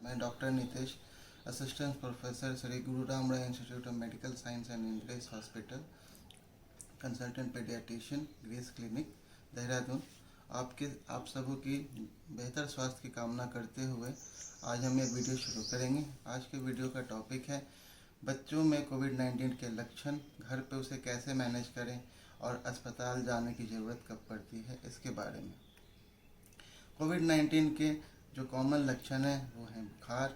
मैं doctor Nitesh, assistant professor Shri Guru Ram Rai institute of medical science and English hospital, consultant paediatrician, Grace clinic, Dehradun. आप सबों की बेहतर स्वास्थ्य की कामना करते हुए आज हम एक वीडियो शुरू करेंगे। आज के वीडियो का टॉपिक है बच्चों में कोविड-19 के लक्षण, घर पे उसे कैसे मैनेज करें और अस्पताल जाने की ज़रूरत कब पड़ती है, इसके बारे में। कोविड-19 के जो कॉमन लक्षण हैं वो हैं बुखार,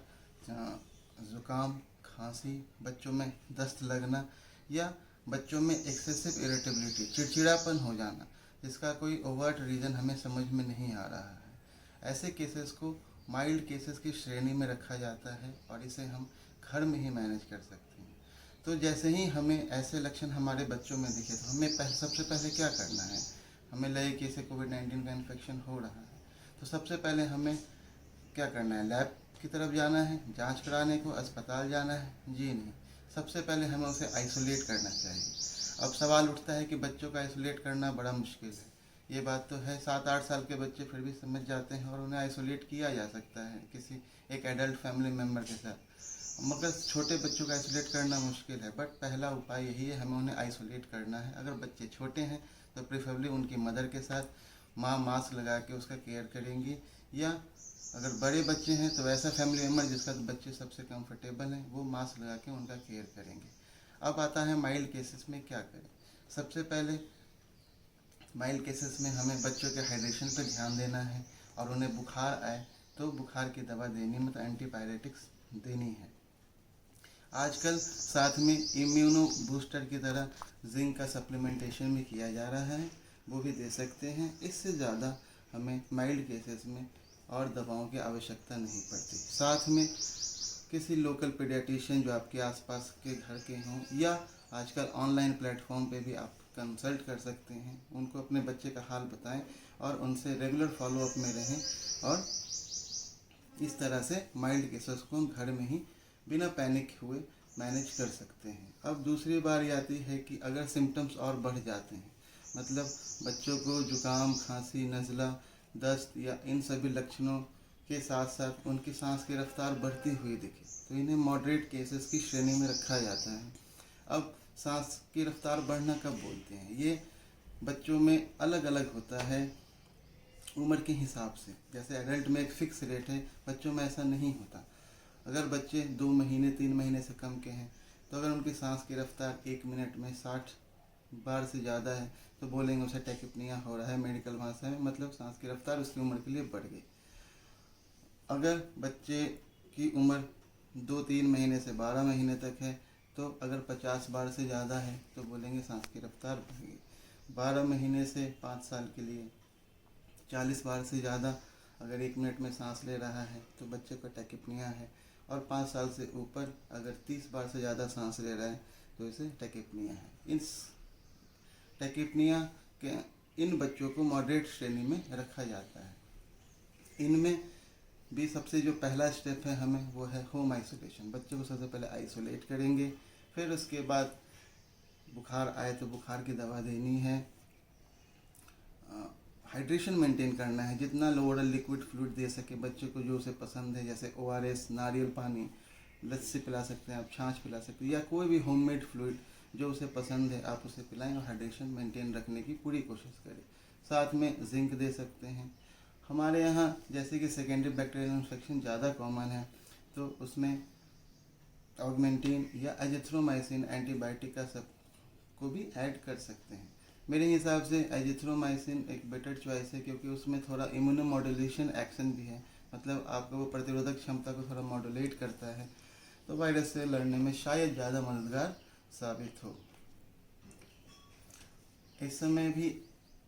ज़ुकाम, खांसी, बच्चों में दस्त लगना या बच्चों में एक्सेसिव इरिटेबिलिटी, चिड़चिड़ापन हो जाना, जिसका कोई ओवर्ट रीज़न हमें समझ में नहीं आ रहा है। ऐसे केसेस को माइल्ड केसेस की श्रेणी में रखा जाता है और इसे हम घर में ही मैनेज कर सकते हैं। तो जैसे ही हमें ऐसे लक्षण हमारे बच्चों में दिखे तो हमें सबसे पहले क्या करना है। हमें लगे कि इसे कोविड-19 का इन्फेक्शन हो रहा है तो सबसे पहले हमें क्या करना है, लैब की तरफ जाना है, जांच कराने को, अस्पताल जाना है? जी नहीं, सबसे पहले हमें उसे आइसोलेट करना चाहिए। अब सवाल उठता है कि बच्चों का आइसोलेट करना बड़ा मुश्किल है। ये बात तो है, 7-8 साल के बच्चे फिर भी समझ जाते हैं और उन्हें आइसोलेट किया जा सकता है किसी एक एडल्ट फैमिली मेम्बर के साथ, मगर छोटे बच्चों का आइसोलेट करना मुश्किल है। बट पहला उपाय यही है, हमें उन्हें आइसोलेट करना है। अगर बच्चे छोटे हैं तो प्रेफरेबली उनकी मदर के साथ माँ मास्क लगा के उसका केयर करेंगी, या अगर बड़े बच्चे हैं तो ऐसा फैमिली मेम्बर जिसका बच्चे सबसे कंफर्टेबल हैं वो मास्क लगा के उनका केयर करेंगे। अब आता है माइल्ड केसेस में क्या करें। सबसे पहले माइल्ड केसेस में हमें बच्चों के हाइड्रेशन पर ध्यान देना है और उन्हें बुखार आए तो बुखार की दवा देनी, मतलब एंटीबायोटिक्स देनी है। आजकल साथ में इम्यूनो बूस्टर की तरह जिंक का सप्लीमेंटेशन भी किया जा रहा है, वो भी दे सकते हैं। इससे ज़्यादा हमें माइल्ड केसेस में और दवाओं की आवश्यकता नहीं पड़ती। साथ में किसी लोकल पीडियाट्रिशियन जो आपके आसपास के घर के हों, या आजकल ऑनलाइन प्लेटफॉर्म पे भी आप कंसल्ट कर सकते हैं। उनको अपने बच्चे का हाल बताएं और उनसे रेगुलर फॉलोअप में रहें और इस तरह से माइल्ड केसेस को हम घर में ही बिना पैनिक हुए मैनेज कर सकते हैं। अब दूसरी बारी आती है कि अगर सिम्टम्स और बढ़ जाते हैं, मतलब बच्चों को जुकाम, खांसी, नज़ला, दस्त या इन सभी लक्षणों के साथ साथ उनकी सांस की रफ्तार बढ़ती हुई दिखे तो इन्हें मॉडरेट केसेस की श्रेणी में रखा जाता है। अब सांस की रफ्तार बढ़ना कब बोलते हैं, ये बच्चों में अलग अलग होता है उम्र के हिसाब से। जैसे एडल्ट में एक फिक्स रेट है, बच्चों में ऐसा नहीं होता। अगर बच्चे 2 महीने 3 महीने से कम के हैं तो अगर उनकी सांस की रफ्तार 1 मिनट में 60 बार से ज़्यादा है तो बोलेंगे उसे टैकिपनिया हो रहा है मेडिकल भाषा में, मतलब सांस की रफ्तार उसकी उम्र के लिए बढ़ गई। अगर बच्चे की उम्र 2-3 महीने से 12 महीने तक है तो अगर 50 बार से ज़्यादा है तो बोलेंगे सांस की रफ्तार बढ़ गई। 12 महीने से 5 साल के लिए 40 बार से ज़्यादा अगर 1 मिनट में सांस ले रहा है तो बच्चे को टैकिपनिया है, और 5 साल से ऊपर अगर 30 बार से ज़्यादा सांस ले रहा है तो इसे टैकिपनिया है। इस टैकिपनिया के इन बच्चों को मॉडरेट श्रेणी में रखा जाता है। इनमें भी सबसे जो पहला स्टेप है हमें वो है होम आइसोलेशन। बच्चों को सबसे पहले आइसोलेट करेंगे, फिर उसके बाद बुखार आए तो बुखार की दवा देनी है। हाइड्रेशन मेंटेन करना है, जितना लोअर लिक्विड फ्लूइड दे सके बच्चे को जो उसे पसंद है, जैसे ORS, नारियल पानी, लस्सी पिला सकते हैं आप, छाछ पिला सकते हैं, या कोई भी होममेड फ्लूइड जो उसे पसंद है आप उसे पिलाएं और हाइड्रेशन मेंटेन रखने की पूरी कोशिश करें। साथ में जिंक दे सकते हैं। हमारे यहाँ जैसे कि सेकेंडरी बैक्टीरियल इन्फेक्शन ज़्यादा कॉमन है तो उसमें ऑगमेंटिन या एजिथ्रोमाइसिन एंटीबायोटिक का सब को भी ऐड कर सकते हैं। मेरे हिसाब से एजिथ्रोमाइसिन एक बेटर चॉइस है क्योंकि उसमें थोड़ा इम्यूनो मॉड्यूलेशन एक्शन भी है, मतलब आपको वो प्रतिरोधक क्षमता को थोड़ा मॉड्यूलेट करता है, तो वायरस से लड़ने में शायद ज़्यादा मददगार साबित हो। इस समय भी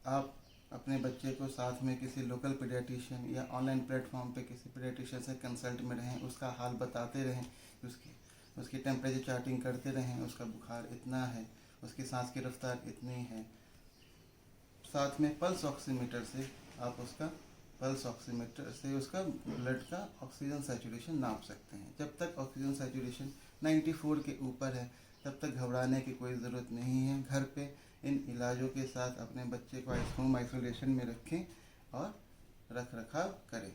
आप अपने बच्चे को साथ में किसी लोकल पीडियाट्रिशियन या ऑनलाइन प्लेटफॉर्म पे किसी पीडियाट्रिशियन से कंसल्ट में रहें, उसका हाल बताते रहें, उसकी टेम्परेचर चार्टिंग करते रहें, उसका बुखार इतना है, उसकी सांस की रफ्तार इतनी है। साथ में पल्स ऑक्सीमीटर से आप उसका ब्लड का ऑक्सीजन सैचुरेशन नाप सकते हैं। जब तक ऑक्सीजन सैचुरेशन 94 के ऊपर है तब तक घबराने की कोई ज़रूरत नहीं है। घर पे इन इलाजों के साथ अपने बच्चे को होम आइसोलेशन में रखें और रख रखाव करें।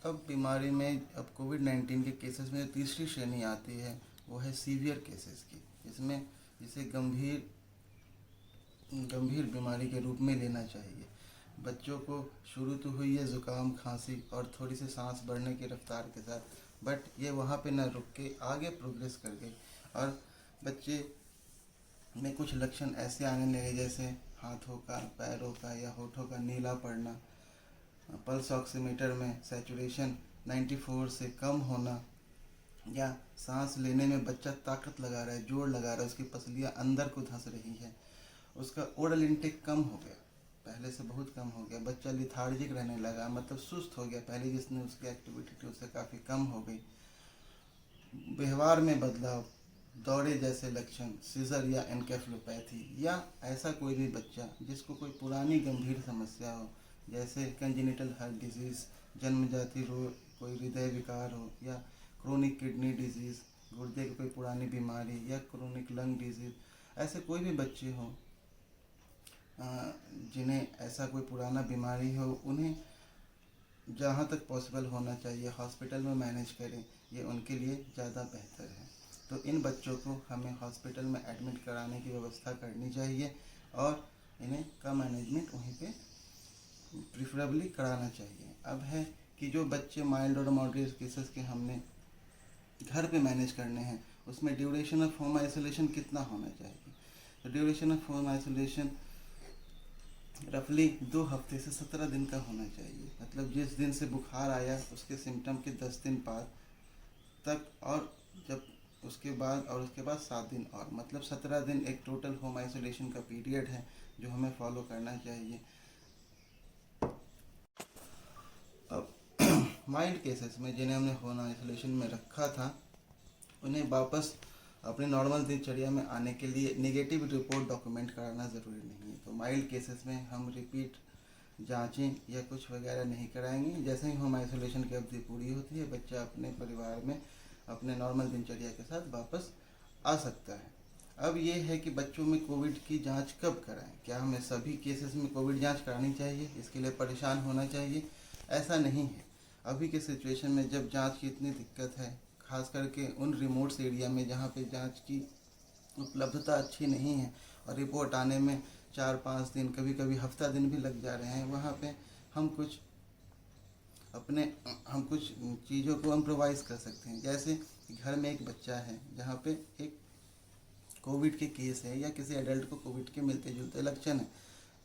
अब बीमारी में अब कोविड-19 के केसेस में तीसरी श्रेणी आती है, वो है सीवियर केसेस की, जिसमें जिसे गंभीर बीमारी के रूप में लेना चाहिए। बच्चों को शुरू तो हुई है ज़ुकाम, खांसी और थोड़ी सी सांस बढ़ने की रफ्तार के साथ, बट ये वहाँ पे न रुक के आगे प्रोग्रेस कर गई और बच्चे में कुछ लक्षण ऐसे आने लगे जैसे हाथों का, पैरों का या होठों का नीला पड़ना, पल्स ऑक्सीमीटर में सैचुरेशन 94 से कम होना, या सांस लेने में बच्चा ताकत लगा रहा है, जोर लगा रहा है, उसकी पसलियाँ अंदर को धंस रही है, उसका ओरल इंटेक कम हो गया, पहले से बहुत कम हो गया, बच्चा लिथार्जिक रहने लगा, मतलब सुस्त हो गया, पहले जिसने उसकी एक्टिविटी थी उससे काफ़ी कम हो गई, व्यवहार में बदलाव, दौरे जैसे लक्षण, सीजर या एनकेफलोपैथी, या ऐसा कोई भी बच्चा जिसको कोई पुरानी गंभीर समस्या हो जैसे कंजेनिटल हार्ट डिजीज़, जन्मजाति रोग, कोई हृदय विकार हो, या क्रोनिक किडनी डिजीज़, गुर्दे की कोई पुरानी बीमारी, या क्रोनिक लंग डिजीज़, ऐसे कोई भी बच्चे हों जिन्हें ऐसा कोई पुराना बीमारी हो, उन्हें जहाँ तक पॉसिबल होना चाहिए हॉस्पिटल में मैनेज करें, ये उनके लिए ज़्यादा बेहतर है। तो इन बच्चों को हमें हॉस्पिटल में एडमिट कराने की व्यवस्था करनी चाहिए और इन्हें का मैनेजमेंट वहीं पे प्रिफरेबली कराना चाहिए। अब है कि जो बच्चे माइल्ड और मॉडरेट केसेस के हमने घर पे मैनेज करने हैं, उसमें ड्यूरेशन ऑफ होम आइसोलेशन कितना होना चाहिए। तो ड्यूरेशन ऑफ होम आइसोलेशन रफली 2 हफ्ते से 17 दिन का होना चाहिए, मतलब जिस दिन से बुखार आया उसके सिम्टम के 10 दिन बाद तक, और जब उसके बाद 7 दिन और, मतलब 17 दिन एक टोटल होम आइसोलेशन का पीरियड है जो हमें फॉलो करना चाहिए। अब माइल्ड केसेस में जिन्हें हमने होम आइसोलेशन में रखा था, उन्हें वापस अपने नॉर्मल दिनचर्या में आने के लिए नेगेटिव रिपोर्ट डॉक्यूमेंट कराना ज़रूरी नहीं है। तो माइल्ड केसेस में हम रिपीट जांचें या कुछ वगैरह नहीं कराएंगे। जैसे ही होम आइसोलेशन की अवधि पूरी होती है, बच्चा अपने परिवार में अपने नॉर्मल दिनचर्या के साथ वापस आ सकता है। अब ये है कि बच्चों में कोविड की जांच कब कराएं, क्या हमें सभी केसेस में कोविड जांच करानी चाहिए, इसके लिए परेशान होना चाहिए? ऐसा नहीं है। अभी के सिचुएशन में जब जांच की इतनी दिक्कत है, खास करके उन रिमोट्स एरिया में जहाँ पे जांच की उपलब्धता अच्छी नहीं है और रिपोर्ट आने में 4-5 दिन, कभी कभी हफ्ता दिन भी लग जा रहे हैं, वहाँ पे हम कुछ चीज़ों को इम्प्रोवाइज़ कर सकते हैं। जैसे घर में एक बच्चा है जहाँ पे एक कोविड के केस है या किसी एडल्ट को कोविड के मिलते जुलते लक्षण है,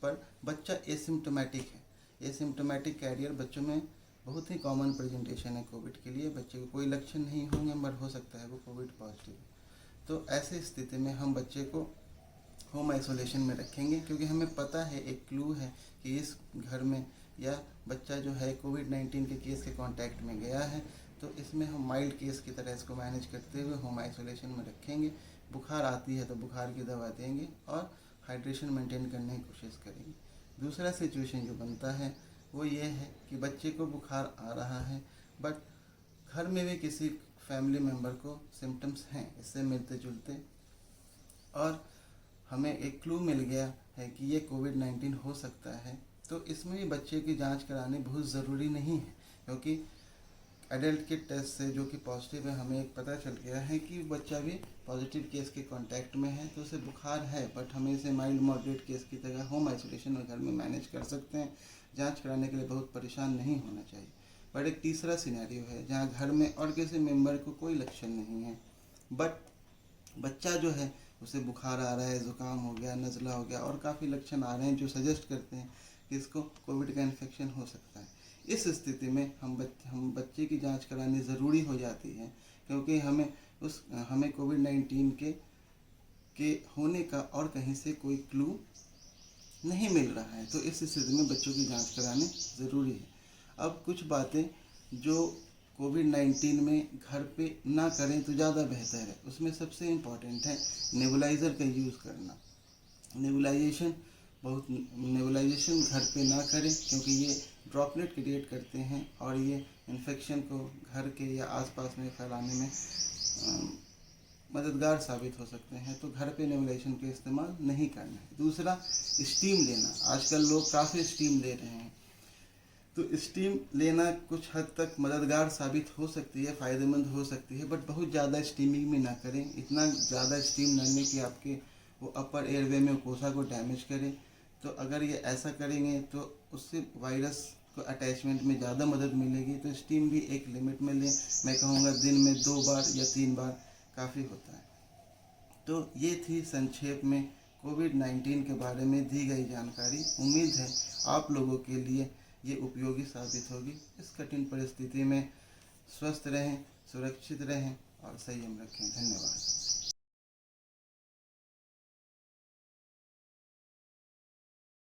पर बच्चा एसिम्प्टोमेटिक है। एसिम्प्टोमेटिक कैरियर बच्चों में बहुत ही कॉमन प्रेजेंटेशन है कोविड के लिए। बच्चे को कोई लक्षण नहीं होंगे, मगर हो सकता है वो कोविड पॉजिटिव है। तो ऐसी स्थिति में हम बच्चे को होम आइसोलेशन में रखेंगे, क्योंकि हमें पता है, एक क्लू है कि इस घर में या बच्चा जो है कोविड-19 के केस के कांटेक्ट में गया है। तो इसमें हम माइल्ड केस की तरह इसको मैनेज करते हुए होम आइसोलेशन में रखेंगे। बुखार आती है तो बुखार की दवा देंगे और हाइड्रेशन मेंटेन करने की कोशिश करेंगे। दूसरा सिचुएशन जो बनता है वो ये है कि बच्चे को बुखार आ रहा है, बट घर में भी किसी फैमिली मेम्बर को सिम्टम्स हैं इससे मिलते जुलते, और हमें एक क्लू मिल गया है कि ये कोविड-19 हो सकता है। तो इसमें भी बच्चे की जांच करानी बहुत ज़रूरी नहीं है, क्योंकि एडल्ट के टेस्ट से जो कि पॉजिटिव है, हमें एक पता चल गया है कि बच्चा भी पॉजिटिव केस के कांटेक्ट में है, तो उसे बुखार है, बट हमें इसे माइल्ड मॉडरेट केस की तरह होम आइसोलेशन में घर में मैनेज कर सकते हैं। जांच कराने के लिए बहुत परेशान नहीं होना चाहिए। बट एक तीसरा सिनेरियो है जहाँ घर में और किसी मेम्बर को कोई लक्षण नहीं है, बट बच्चा जो है उसे बुखार आ रहा है, ज़ुकाम हो गया, नज़ला हो गया, और काफ़ी लक्षण आ रहे हैं जो सजेस्ट करते हैं कि इसको कोविड का इन्फेक्शन हो सकता है। इस स्थिति में हम बच्चे की जांच करानी ज़रूरी हो जाती है, क्योंकि हमें कोविड-19 के होने का और कहीं से कोई क्लू नहीं मिल रहा है। तो इस स्थिति में बच्चों की जांच करानी ज़रूरी है। अब कुछ बातें जो कोविड-19 में घर पे ना करें तो ज़्यादा बेहतर है। उसमें सबसे इम्पॉर्टेंट है नेबुलाइज़र का यूज़ करना। नेबुलाइजेशन घर पे ना करें, क्योंकि ये ड्रॉपलेट क्रिएट करते हैं और ये इन्फेक्शन को घर के या आसपास में फैलाने में मददगार साबित हो सकते हैं। तो घर पे नेबुलाइजेशन का इस्तेमाल नहीं करना है। दूसरा, स्टीम लेना। आजकल लोग काफ़ी स्टीम ले रहे हैं। तो स्टीम लेना कुछ हद तक मददगार साबित हो सकती है, फ़ायदेमंद हो सकती है, बट बहुत ज़्यादा स्टीमिंग भी ना करें। इतना ज़्यादा स्टीम न लें कि आपके वो अपर एयरवे में कोसा को डैमेज करे। तो अगर ये ऐसा करेंगे तो उससे वायरस को अटैचमेंट में ज़्यादा मदद मिलेगी। तो स्टीम भी एक लिमिट में लें। मैं कहूँगा दिन में 2 बार या 3 बार काफ़ी होता है। तो ये थी संक्षेप में कोविड-19 के बारे में दी गई जानकारी। उम्मीद है आप लोगों के लिए ये उपयोगी साबित होगी। इस कठिन परिस्थिति में स्वस्थ रहें, सुरक्षित रहें और संयम रखें। धन्यवाद।